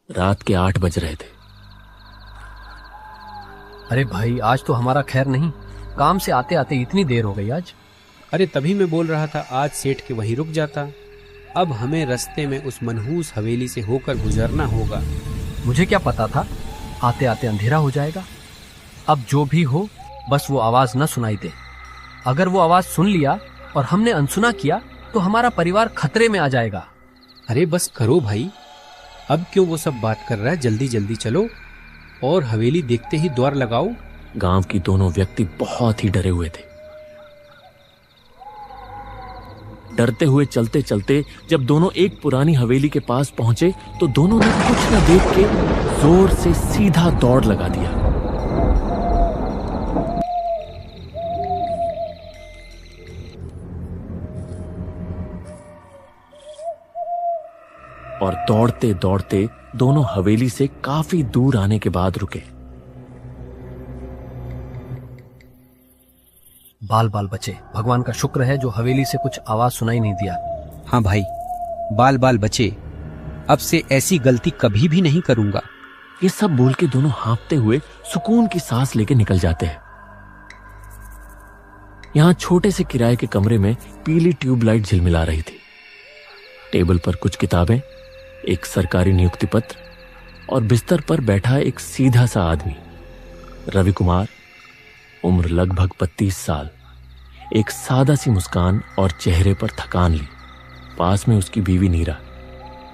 रात के 8 बज रहे थे। अरे भाई, आज तो हमारा खैर नहीं। काम से आते आते इतनी देर हो गई आज। अरे तभी मैं बोल रहा था आज सेठ के वहीं रुक जाता। अब हमें रास्ते में उस मनहूस हवेली से होकर गुजरना होगा। मुझे क्या पता था आते आते अंधेरा हो जाएगा। अब जो भी हो, बस वो आवाज न सुनाई दे। अगर वो आवाज सुन लिया और हमने अनसुना किया तो हमारा परिवार खतरे में आ जाएगा। अरे बस करो भाई, अब क्यों वो सब बात कर रहा है। जल्दी जल्दी चलो और हवेली देखते ही द्वार लगाओ। गांव की दोनों व्यक्ति बहुत ही डरे हुए थे। डरते हुए चलते चलते जब दोनों एक पुरानी हवेली के पास पहुंचे तो दोनों ने कुछ न देख के जोर से सीधा दौड़ लगा दिया। और दौड़ते दौड़ते दोनों हवेली से काफी दूर आने के बाद रुके। बाल बाल बचे। भगवान का शुक्र है जो हवेली से कुछ आवाज सुनाई नहीं दिया। हाँ भाई, बाल बाल बचे। अब से ऐसी गलती कभी भी नहीं करूंगा। ये सब बोल के दोनों हाँफते हुए सुकून की सांस लेके निकल जाते हैं। यहां छोटे से किराए के कमरे में पीली ट्यूबलाइट झिलमिला रही थी। टेबल पर कुछ किताबें, एक सरकारी नियुक्ति पत्र और बिस्तर पर बैठा एक सीधा सा आदमी, रवि कुमार, उम्र लगभग 32 साल, एक सादा सी मुस्कान और चेहरे पर थकान ली। पास में उसकी बीवी नीरा,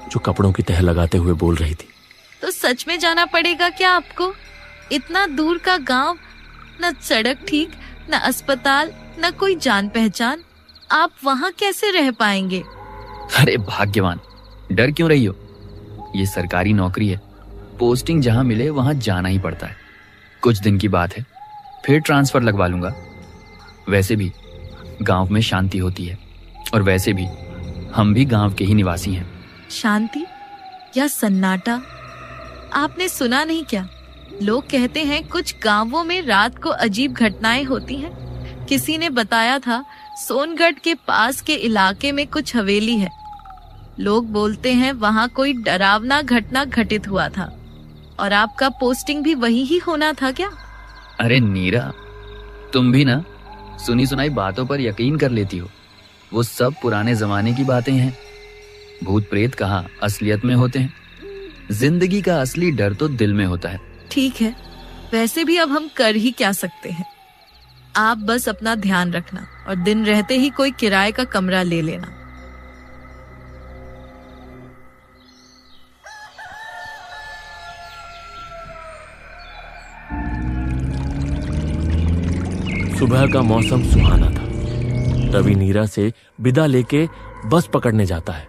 जो कपड़ों की तह लगाते हुए बोल रही थी। तो सच में जाना पड़ेगा क्या आपको? इतना दूर का गांव, न सड़क ठीक, न अस्पताल, न कोई जान पहचान। आप वहाँ कैसे रह पाएंगे? अरे भाग्यवान, डर क्यों रही हो? ये सरकारी नौकरी है, पोस्टिंग जहां मिले वहां जाना ही पड़ता है। कुछ दिन की बात है, फिर ट्रांसफर लगवा लूंगा। वैसे भी गांव में शांति होती है, और वैसे भी हम भी गांव के ही निवासी हैं। शांति या सन्नाटा? आपने सुना नहीं क्या? लोग कहते हैं कुछ गांवों में रात को अजीब घटनाएं होती हैं। किसी ने बताया था सोनगढ़ के पास के इलाके में कुछ हवेली है। लोग बोलते हैं वहां कोई डरावना घटना घटित हुआ था। और आपका पोस्टिंग भी वही ही होना था क्या? अरे नीरा, तुम भी ना सुनी सुनाई बातों पर यकीन कर लेती हो। वो सब पुराने जमाने की बातें हैं। भूत प्रेत कहाँ असलियत में होते हैं। जिंदगी का असली डर तो दिल में होता है। ठीक है, वैसे भी अब हम कर ही क्या सकते हैं। आप बस अपना ध्यान रखना और दिन रहते ही कोई किराए का कमरा ले लेना। सुबह का मौसम सुहाना था। रवि नीरा से विदा लेके बस पकड़ने जाता है,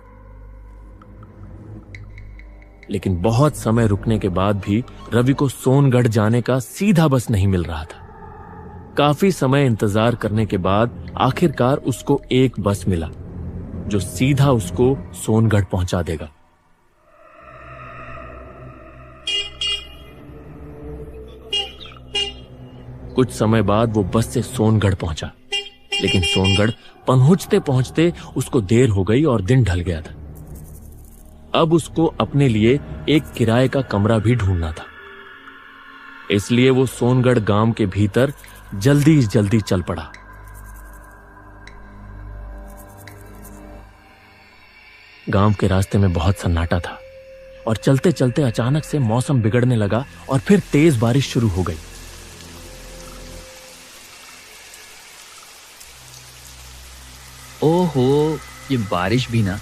लेकिन बहुत समय रुकने के बाद भी रवि को सोनगढ़ जाने का सीधा बस नहीं मिल रहा था। काफी समय इंतजार करने के बाद आखिरकार उसको एक बस मिला जो सीधा उसको सोनगढ़ पहुंचा देगा। कुछ समय बाद वो बस से सोनगढ़ पहुंचा, लेकिन सोनगढ़ पहुंचते पहुंचते उसको देर हो गई और दिन ढल गया था। अब उसको अपने लिए एक किराए का कमरा भी ढूंढना था, इसलिए वो सोनगढ़ गांव के भीतर जल्दी जल्दी चल पड़ा। गांव के रास्ते में बहुत सन्नाटा था और चलते चलते अचानक से मौसम बिगड़ने लगा और फिर तेज बारिश शुरू हो गई। ओहो, ये बारिश भी ना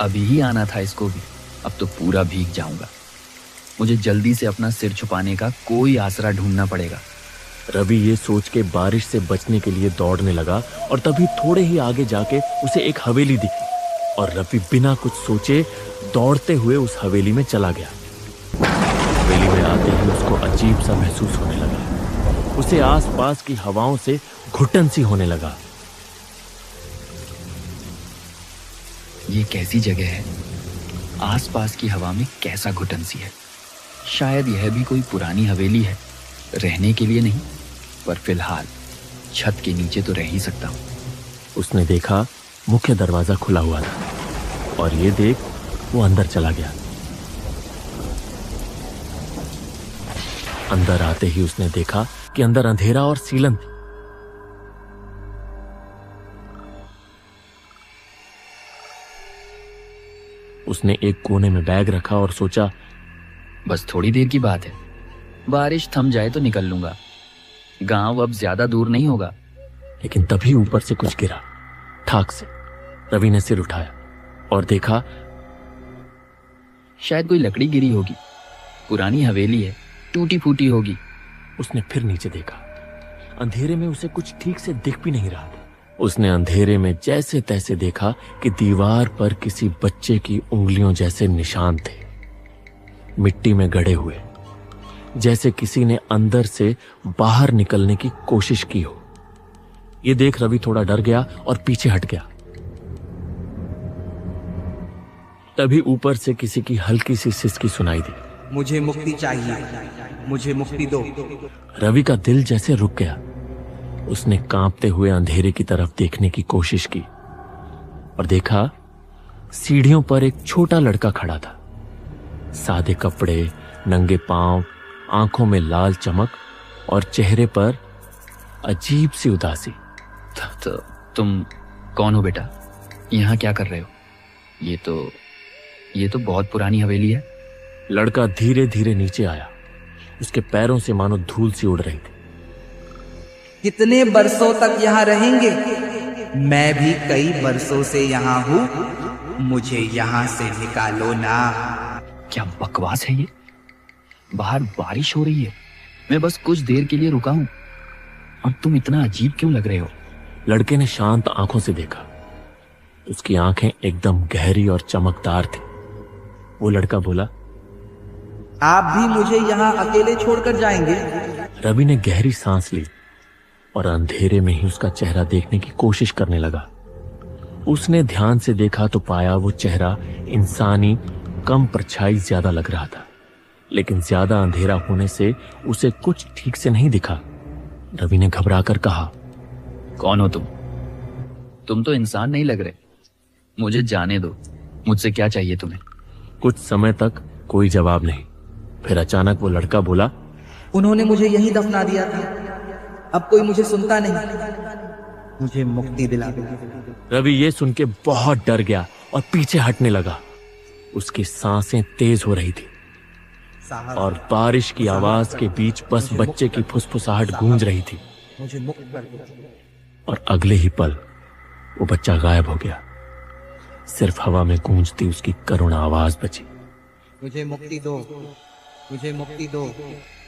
अभी ही आना था इसको भी। अब तो पूरा भीग जाऊंगा। मुझे जल्दी से अपना सिर छुपाने का कोई आसरा ढूंढना पड़ेगा। रवि ये सोच के बारिश से बचने के लिए दौड़ने लगा और तभी थोड़े ही आगे जाके उसे एक हवेली दिखी और रवि बिना कुछ सोचे दौड़ते हुए उस हवेली में चला गया। हवेली में आते ही उसको अजीब सा महसूस होने लगा। उसे आसपास की हवाओं से घुटन सी होने लगा। ये कैसी जगह है? आसपास की हवा में कैसा घुटन सी है। शायद यह भी कोई पुरानी हवेली है। रहने के लिए नहीं, पर फिलहाल छत के नीचे तो रह ही सकता हूँ। उसने देखा मुख्य दरवाजा खुला हुआ था और ये देख वो अंदर चला गया। अंदर आते ही उसने देखा कि अंदर अंधेरा और सीलन थी। उसने एक कोने में बैग रखा और सोचा, बस थोड़ी देर की बात है, बारिश थम जाए तो निकल लूंगा, गांव अब ज्यादा दूर नहीं होगा। लेकिन तभी ऊपर से कुछ गिरा, ठाक से। रवि ने सिर उठाया और देखा शायद कोई लकड़ी गिरी होगी, पुरानी हवेली है, टूटी फूटी होगी। उसने फिर नीचे देखा। अंधेरे में उसे कुछ ठीक से दिख भी नहीं रहा था। उसने अंधेरे में जैसे तैसे देखा कि दीवार पर किसी बच्चे की उंगलियों जैसे निशान थे, मिट्टी में गड़े हुए, जैसे किसी ने अंदर से बाहर निकलने की कोशिश की हो। ये देख रवि थोड़ा डर गया और पीछे हट गया। तभी ऊपर से किसी की हल्की सी सिसकी सुनाई दी। मुझे मुक्ति चाहिए, मुझे मुक्ति दो। रवि का दिल जैसे रुक गया। उसने कांपते हुए अंधेरे की तरफ देखने की कोशिश की और देखा सीढ़ियों पर एक छोटा लड़का खड़ा था। सादे कपड़े, नंगे पांव, आंखों में लाल चमक और चेहरे पर अजीब सी उदासी। तो तुम कौन हो बेटा? यहाँ क्या कर रहे हो? ये तो बहुत पुरानी हवेली है। लड़का धीरे धीरे नीचे आया। उसके पैरों से मानो धूल सी उड़ रही थी। कितने बरसों तक यहाँ रहेंगे? मैं भी कई बरसों से यहाँ हूँ, मुझे यहाँ से निकालो ना। क्या बकवास है ये? बाहर बारिश हो रही है, मैं बस कुछ देर के लिए रुका हूँ और तुम इतना अजीब क्यों लग रहे हो? लड़के ने शांत आंखों से देखा। उसकी आंखें एकदम गहरी और चमकदार थी। वो लड़का बोला, आप भी मुझे यहाँ अकेले छोड़कर जाएंगे? रवि ने गहरी सांस ली और अंधेरे में ही उसका चेहरा देखने की कोशिश करने लगा। उसने ध्यान से देखा तो पाया वो चेहरा इंसानी, कम परछाई ज्यादा लग रहा था, लेकिन ज्यादा अंधेरा होने से उसे कुछ ठीक से नहीं दिखा। रवि ने घबराकर कहा, कौन हो तुम? तुम तो इंसान नहीं लग रहे, मुझे जाने दो। मुझसे क्या चाहिए तुम्हें? कुछ समय तक कोई जवाब नहीं। फिर अचानक वो लड़का बोला, उन्होंने मुझे यहीं दफना दिया था, अब कोई मुझे सुनता नहीं, मुझे मुक्ति दिला दो। रवि ये सुन के बहुत डर गया और पीछे हटने लगा। उसकी सांसें तेज हो रही थी और बारिश की आवाज के बीच बस बच्चे की फुसफुसाहट गूंज रही थी। मुझे मुक्त कर दो। और अगले ही पल वो बच्चा गायब हो गया। सिर्फ हवा में गूंजती उसकी करुण आवाज बची, मुझे मुक्ति दो, मुझे मुक्ति दो।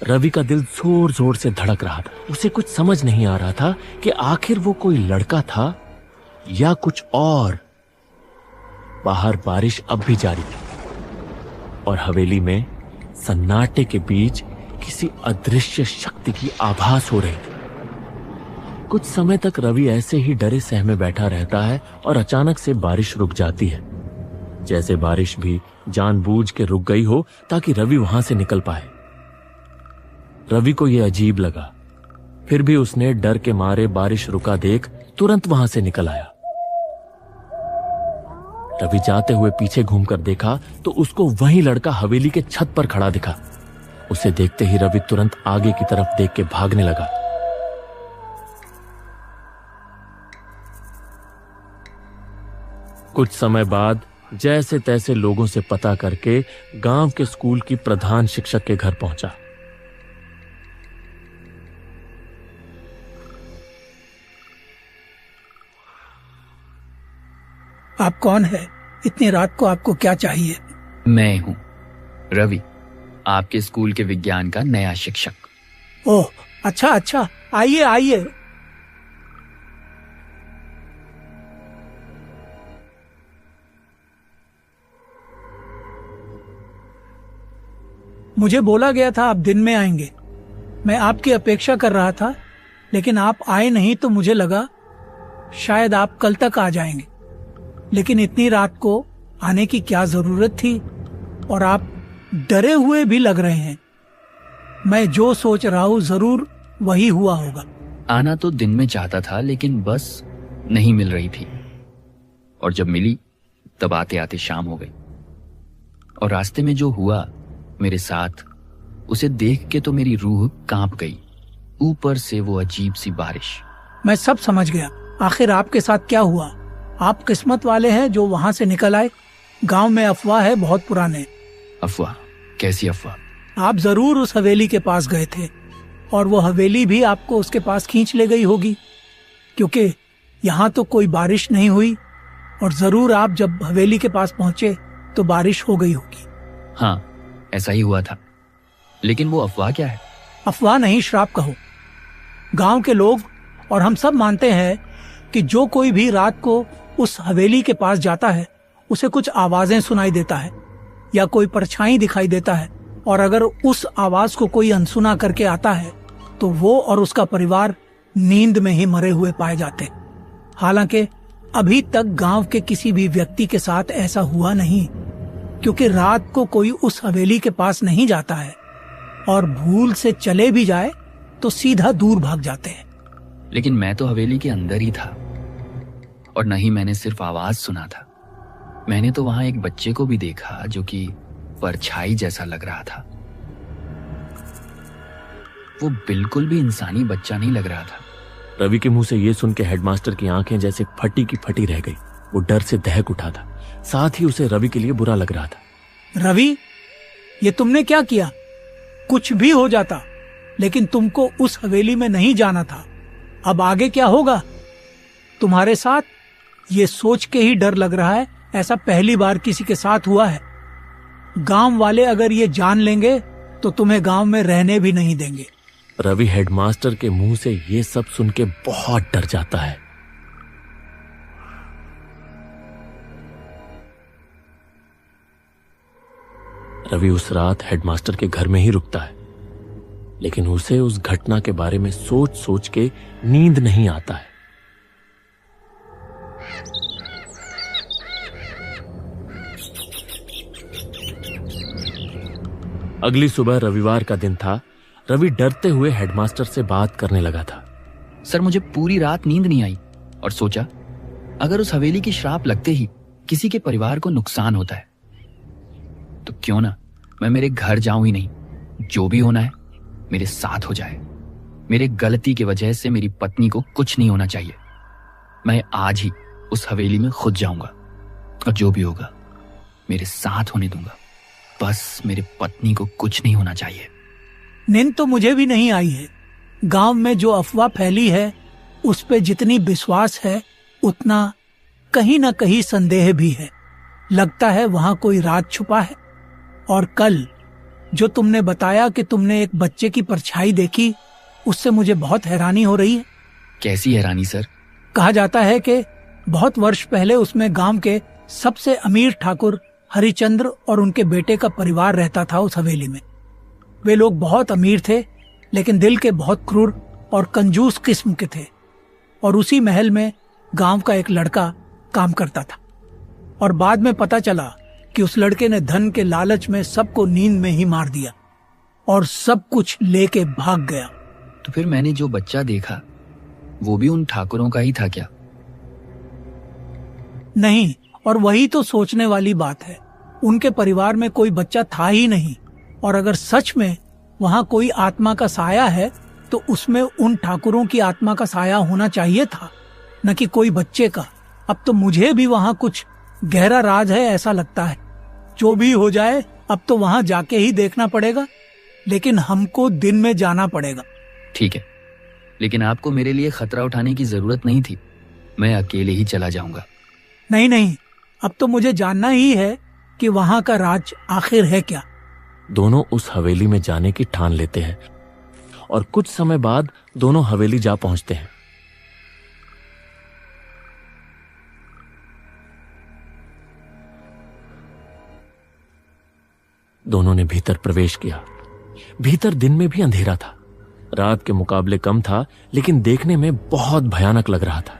रवि का दिल जोर जोर से धड़क रहा था। उसे कुछ समझ नहीं आ रहा था कि आखिर वो कोई लड़का था या कुछ और। बाहर बारिश अब भी जारी थी और हवेली में सन्नाटे के बीच किसी अदृश्य शक्ति की आभास हो रही थी। कुछ समय तक रवि ऐसे ही डरे सहमे बैठा रहता है और अचानक से बारिश रुक जाती है, जैसे बारिश भी जानबूझ के रुक गई हो ताकि रवि वहां से निकल पाए। रवि को यह अजीब लगा, फिर भी उसने डर के मारे बारिश रुका देख तुरंत वहां से निकल आया। रवि जाते हुए पीछे घूमकर देखा तो उसको वही लड़का हवेली के छत पर खड़ा दिखा। उसे देखते ही रवि तुरंत आगे की तरफ देख के भागने लगा। कुछ समय बाद जैसे तैसे लोगों से पता करके गांव के स्कूल की प्रधान शिक्षक के घर पहुंचा। आप कौन है? इतनी रात को आपको क्या चाहिए? मैं हूँ रवि, आपके स्कूल के विज्ञान का नया शिक्षक। ओह, अच्छा अच्छा, आइए आइए। मुझे बोला गया था आप दिन में आएंगे। मैं आपकी अपेक्षा कर रहा था, लेकिन आप आए नहीं तो मुझे लगा शायद आप कल तक आ जाएंगे। लेकिन इतनी रात को आने की क्या जरूरत थी? और आप डरे हुए भी लग रहे हैं। मैं जो सोच रहा हूं जरूर वही हुआ होगा। आना तो दिन में चाहता था, लेकिन बस नहीं मिल रही थी, और जब मिली तब आते आते शाम हो गई। और रास्ते में जो हुआ मेरे साथ, उसे देख के तो मेरी रूह कांप गई, ऊपर से वो अजीब सी बारिश। मैं सब समझ गया। आखिर आपके साथ क्या हुआ? आप किस्मत वाले हैं जो वहाँ से निकल आए। गांव में अफवाह है बहुत पुराने। अफवाह? कैसी अफवाह? आप जरूर उस हवेली के पास गए थे और वो हवेली भी आपको उसके पास खींच ले गई होगी, क्योंकि यहाँ तो कोई बारिश नहीं हुई और जरूर आप जब हवेली के पास पहुंचे तो बारिश हो गई होगी। हाँ, ऐसा ही हुआ था। लेकिन वो अफवाह क्या है? अफवाह नहीं, श्राप कहो। गांव के लोग और हम सब मानते हैं कि जो कोई भी रात को उस हवेली के पास जाता है उसे कुछ आवाजें सुनाई देता है या कोई परछाई दिखाई देता है, और अगर उस आवाज को कोई अनसुना करके आता है तो वो और उसका परिवार नींद में ही मरे हुए पाए जाते। हालांकि अभी तक गांव के किसी भी व्यक्ति के साथ ऐसा हुआ नहीं, क्योंकि रात को कोई उस हवेली के पास नहीं जाता है और भूल से चले भी जाए तो सीधा दूर भाग जाते हैं। लेकिन मैं तो हवेली के अंदर ही था, और नहीं मैंने सिर्फ आवाज सुना था। मैंने तो वहां एक बच्चे को भी देखा जो कि परछाई जैसा लग रहा था। वो बिल्कुल भी इंसानी बच्चा नहीं लग रहा था। रवि के मुंह से ये सुन के हेडमास्टर की आंखें जैसे फटी की फटी रह गई। वो डर से दहक उठा था, साथ ही उसे रवि के लिए बुरा लग रहा था। रवि, ये तुमने क्या किया? कुछ भी हो जाता, लेकिन तुमको उस हवेली में नहीं जाना था। अब आगे क्या होगा तुम्हारे साथ? ये सोच के ही डर लग रहा है। ऐसा पहली बार किसी के साथ हुआ है। गांव वाले अगर ये जान लेंगे तो तुम्हें गांव में रहने भी नहीं देंगे। रवि हेडमास्टर के मुंह से ये सब सुन के बहुत डर जाता है। रवि उस रात हेडमास्टर के घर में ही रुकता है, लेकिन उसे उस घटना के बारे में सोच सोच के नींद नहीं आता है। अगली सुबह रविवार का दिन था। रवि डरते हुए हेडमास्टर से बात करने लगा था। सर, मुझे पूरी रात नींद नहीं आई और सोचा अगर उस हवेली की श्राप लगते ही किसी के परिवार को नुकसान होता है तो क्यों ना मैं मेरे घर जाऊं ही नहीं। जो भी होना है मेरे साथ हो जाए। मेरे गलती की वजह से मेरी पत्नी को कुछ नहीं होना चाहिए। मैं आज ही उस हवेली में खुद जाऊंगा और जो भी होगा मेरे साथ होने दूंगा। बस मेरे पत्नी को कुछ नहीं होना चाहिए। नींद तो मुझे भी नहीं आई है। गांव में जो अफवाह फैली है उस पे जितनी विश्वास है उतना कहीं ना कहीं संदेह भी है। लगता है वहां कोई राज छुपा है। और कल जो तुमने बताया कि तुमने एक बच्चे की परछाई देखी, उससे मुझे बहुत हैरानी हो रही है। कैसी हैरानी सर? कहा जाता है कि बहुत वर्ष पहले उसमें गांव के सबसे अमीर ठाकुर हरिचंद्र और उनके बेटे का परिवार रहता था उस हवेली में। वे लोग बहुत अमीर थे, लेकिन दिल के बहुत क्रूर और कंजूस किस्म के थे। और उसी महल में गांव का एक लड़का काम करता था। और बाद में पता चला कि उस लड़के ने धन के लालच में सबको नींद में ही मार दिया और सब कुछ लेके भाग गया। तो फिर मैंने जो बच्चा देखा वो भी उन ठाकुरों का ही था क्या? नहीं, और वही तो सोचने वाली बात है। उनके परिवार में कोई बच्चा था ही नहीं। और अगर सच में वहां कोई आत्मा का साया है तो उसमें उन ठाकुरों की आत्मा का साया होना चाहिए था, न कि कोई बच्चे का। अब तो मुझे भी वहां कुछ गहरा राज है ऐसा लगता है। जो भी हो जाए अब तो वहां जाके ही देखना पड़ेगा, लेकिन हमको दिन में जाना पड़ेगा। ठीक है, लेकिन आपको मेरे लिए खतरा उठाने की जरूरत नहीं थी। मैं अकेले ही चला जाऊंगा। नहीं नहीं, अब तो मुझे जानना ही है कि वहां का राज आखिर है क्या। दोनों उस हवेली में जाने की ठान लेते हैं और कुछ समय बाद दोनों हवेली जा पहुंचते हैं। दोनों ने भीतर प्रवेश किया। भीतर दिन में भी अंधेरा था। रात के मुकाबले कम था, लेकिन देखने में बहुत भयानक लग रहा था।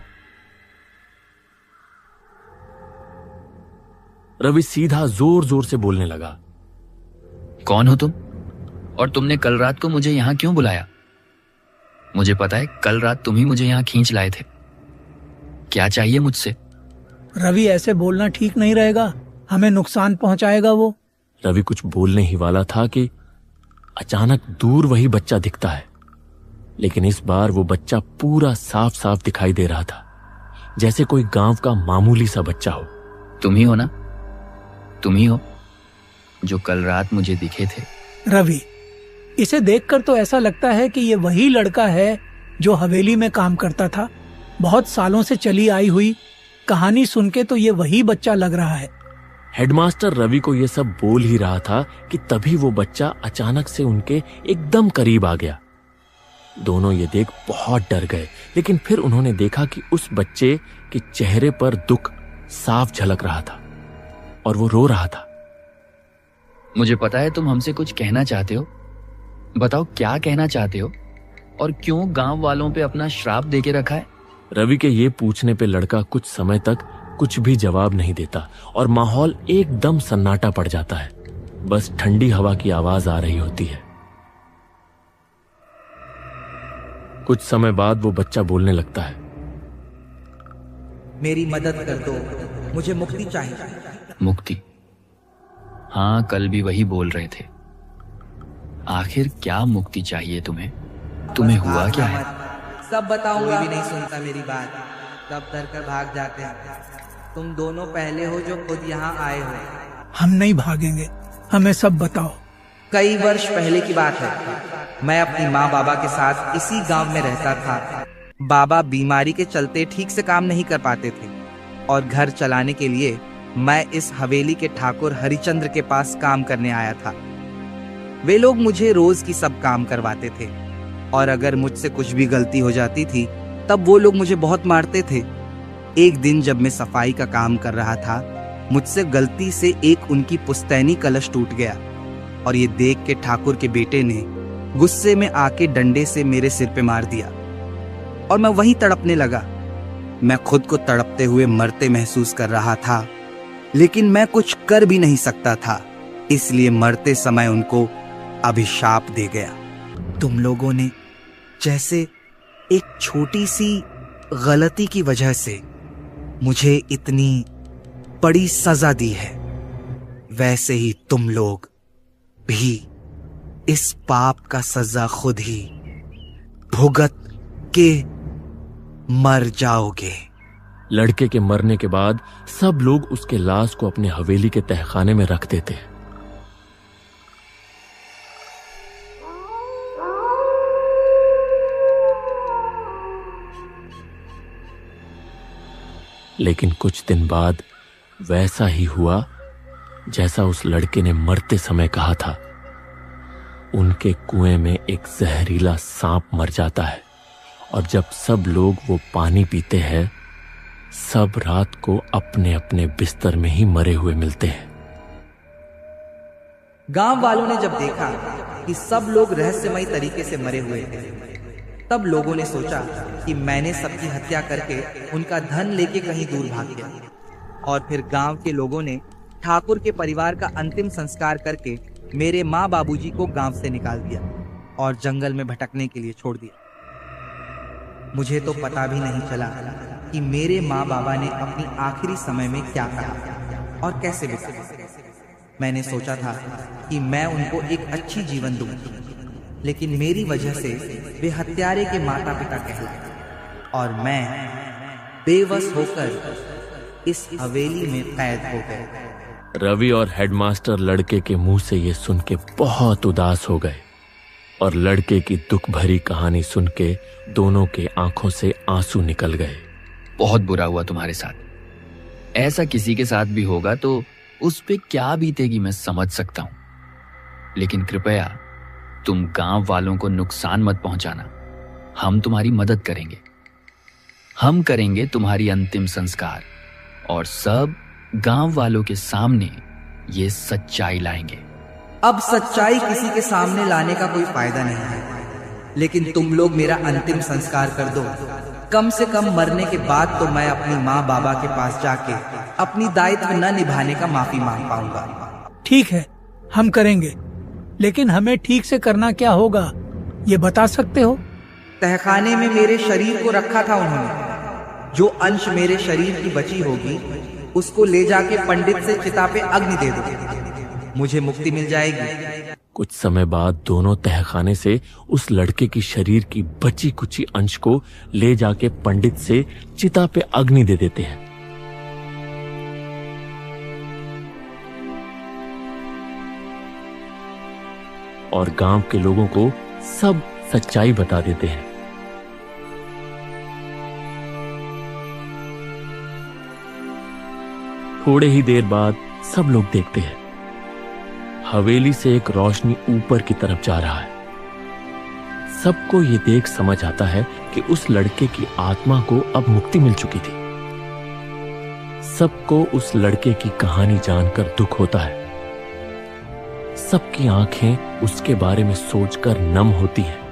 रवि सीधा जोर जोर से बोलने लगा। कौन हो तुम? और तुमने कल रात को मुझे यहां क्यों बुलाया? मुझे पता है कल रात तुम ही मुझे यहां खींच लाए थे। क्या चाहिए मुझसे? रवि, ऐसे बोलना ठीक नहीं रहेगा। हमें नुकसान पहुंचाएगा वो। रवि कुछ बोलने ही वाला था कि अचानक दूर वही बच्चा दिखता है, लेकिन इस बार वो बच्चा पूरा साफ साफ दिखाई दे रहा था, जैसे कोई गांव का मामूली सा बच्चा हो। तुम ही हो ना? तुम ही हो जो कल रात मुझे दिखे थे? रवि, इसे देखकर तो ऐसा लगता है कि ये वही लड़का है जो हवेली में काम करता था। बहुत सालों से चली आई हुई कहानी सुन के तो ये वही बच्चा लग रहा है। हेडमास्टर रवि को ये सब बोल ही रहा था कि तभी वो बच्चा अचानक से उनके एकदम करीब आ गया। दोनों ये देख बहुत डर गए, लेकिन फिर उन्होंने देखा कि उस बच्चे के चेहरे पर दुख साफ झलक रहा था और वो रो रहा था। मुझे पता है तुम हमसे कुछ कहना चाहते हो। बताओ क्या कहना चाहते हो और क्यों गांव वालों पे अपना श्राप देके रखा है? रवि के ये पूछने पे लड़का कुछ समय तक कुछ भी जवाब नहीं देता और माहौल एकदम सन्नाटा पड़ जाता है। बस ठंडी हवा की आवाज आ रही होती है। कुछ समय बाद वो बच्चा बोलने लगता है, मेरी मदद कर दो, मुझे मुक्ति चाहिए। मुक्ति? हाँ, कल भी वही बोल रहे थे। आखिर क्या मुक्ति चाहिए तुम्हें? तुम्हें हुआ क्या है? सब बताऊंगा। कोई भी नहीं सुनता मेरी बात, सब डर कर भाग जाते हैं। तुम दोनों पहले हो जो खुद यहाँ आए हो। हम नहीं भागेंगे, हमें सब बताओ। कई वर्ष पहले की बात है, मैं अपनी माँ बाबा के साथ इसी गांव में रहता था। बाबा बीमारी के चलते ठीक से काम नहीं कर पाते थे और घर चलाने के लिए मैं इस हवेली के ठाकुर हरिचंद्र के पास काम करने आया था। वे लोग मुझे रोज की सब काम करवाते थे और अगर मुझसे कुछ भी गलती हो जाती थी तब वो लोग मुझे बहुत मारते थे। एक दिन जब मैं सफाई का काम कर रहा था, मुझसे गलती से एक उनकी पुस्तैनी कलश टूट गया और ये देख के ठाकुर के बेटे ने गुस्से में आके डंडे से मेरे सिर पे मार दिया और मैं वहीं तड़पने लगा। मैं खुद को तड़पते हुए मरते महसूस कर रहा था, लेकिन मैं कुछ कर भी नहीं सकता था, इसलिए मरते समय उनको अभिशाप दे गया। तुम लोगों ने जैसे एक छोटी सी गलती की वजह से मुझे इतनी बड़ी सजा दी है, वैसे ही तुम लोग भी इस पाप का सजा खुद ही भुगत के मर जाओगे। लड़के के मरने के बाद सब लोग उसके लाश को अपने हवेली के तहखाने में रख देते हैं। लेकिन कुछ दिन बाद वैसा ही हुआ जैसा उस लड़के ने मरते समय कहा था। उनके कुएं में एक जहरीला सांप मर जाता है और जब सब लोग वो पानी पीते हैं, सब रात को अपने अपने बिस्तर में ही मरे हुए मिलते हैं। गांव वालों ने जब देखा कि सब लोग रहस्यमयी तरीके से मरे हुए थे, तब लोगों ने सोचा कि मैंने सबकी हत्या करके उनका धन लेके कहीं दूर भाग गया। और फिर गांव के लोगों ने ठाकुर के परिवार का अंतिम संस्कार करके मेरे माँ बाबूजी को गांव से निकाल दिया और जंगल में भटकने के लिए छोड़ दिया। मुझे तो पता भी नहीं चला कि मेरे माँ बाबा ने अपनी आखिरी समय में क्या कहा और कैसे बिताया। मैंने सोचा था कि मैं उनको एक अच्छी जीवन दूं, लेकिन मेरी वजह से वे हत्यारे के माता पिता कहलाए और मैं बेबस होकर इस हवेली में कैद हो गए। रवि और हेडमास्टर लड़के के मुंह से ये सुन के बहुत उदास हो गए और लड़के की दुख भरी कहानी सुन के दोनों के आंखों से आंसू निकल गए। बहुत बुरा हुआ तुम्हारे साथ। ऐसा किसी के साथ भी होगा तो उस पे क्या बीतेगी मैं समझ सकता हूं, लेकिन कृपया तुम गांव वालों को नुकसान मत पहुंचाना। हम तुम्हारी मदद करेंगे। हम करेंगे तुम्हारी अंतिम संस्कार और सब गांव वालों के सामने ये सच्चाई लाएंगे। अब सच्चाई किसी के सामने लाने का कोई फायदा नहीं है, लेकिन तुम लोग मेरा अंतिम संस्कार कर दो। कम से कम मरने के बाद तो मैं अपनी माँ बाबा के पास जाके अपनी दायित्व न निभाने का माफी मांग पाऊंगा। ठीक है, हम करेंगे, लेकिन हमें ठीक से करना क्या होगा ये बता सकते हो? तहखाने में मेरे शरीर को रखा था उन्होंने। जो अंश मेरे शरीर की बची होगी उसको ले जाके पंडित से चिता पे अग्नि दे दो, मुझे मुक्ति मिल जाएगी। कुछ समय बाद दोनों तहखाने से उस लड़के की शरीर की बची कुची अंश को ले जाके पंडित से चिता पे अग्नि दे देते हैं। और गांव के लोगों को सब सच्चाई बता देते हैं। थोड़े ही देर बाद सब लोग देखते हैं हवेली से एक रोशनी ऊपर की तरफ जा रहा है। सबको ये देख समझ आता है कि उस लड़के की आत्मा को अब मुक्ति मिल चुकी थी। सबको उस लड़के की कहानी जानकर दुख होता है। सबकी आंखें उसके बारे में सोचकर नम होती हैं।